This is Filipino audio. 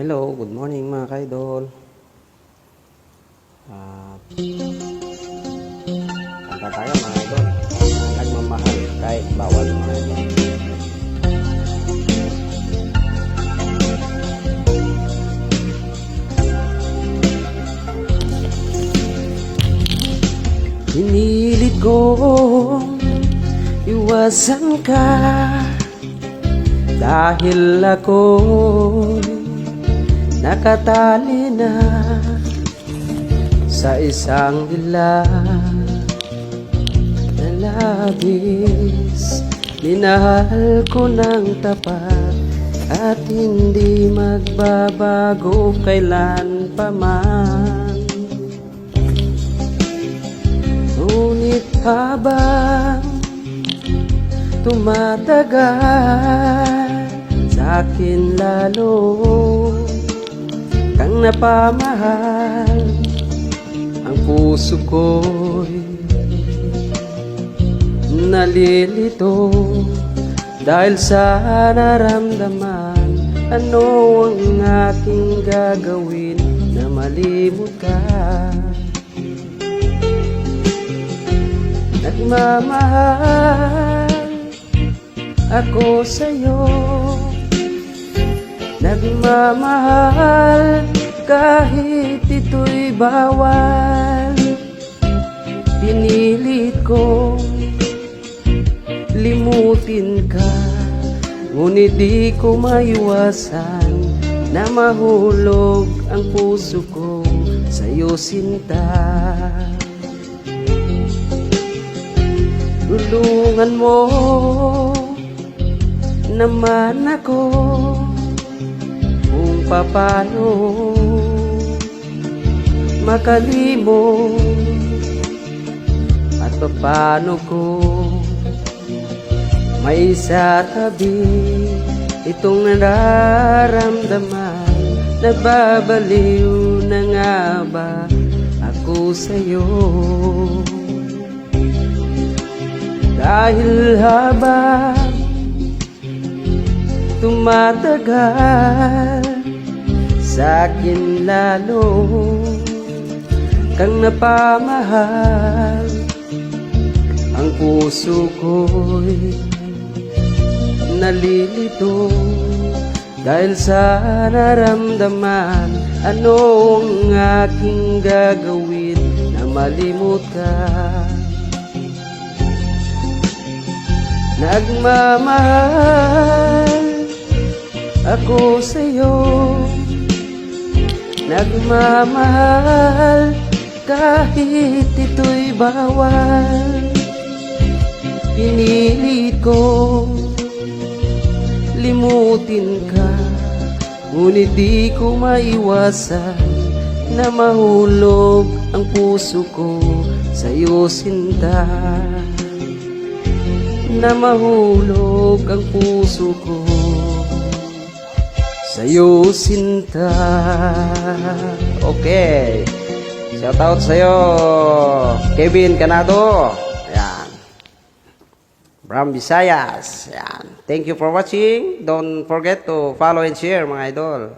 Hello, good morning mga ka-idol. Kanta tayo mga idol. Nagmamahal kahit bawal mga idol. Pinilit kong iwasan ka dahil ako'y nakatali na sa isang dilag na labis. Minahal ko ng tapat at hindi magbabago kailan pa man. Ngunit habang tumatagal, sa akin lalo kang napamahal. Ang puso ko'y nalilito dahil sa naramdaman. Ano ang aking gagawin na malimot ka? Nagmamahal ako sa'yo, nagmamahal kahit ito'y bawal. Pinilit kong limutin ka, ngunit di ko maiwasan na mahulog ang puso ko sa'yo, sinta. Tulungan mo naman ako kung paano makalimot at paano ko maisatabi itong nararamdaman. Nagbabaliw na nga ba ako sa'yo? Dahil habang tumatagal, sa akin lalo kang napamahal. Ang puso ko'y nalilito dahil sa naramdaman. Ano ang aking gagawin na malimot ka? Nagmamahal ako sa'yo, nagmamahal kahit ito'y bawal. Pinilit kong limutin ka, ngunit di ko maiwasan na mahulog ang puso ko sa'yo, sinta. Na mahulog ang puso ko sa'yo, sinta. Okay, shout out sa'yo, Kevin Canado. Ayan, Bram Visayas. Ayan. Thank you for watching. Don't forget to follow and share mga idol.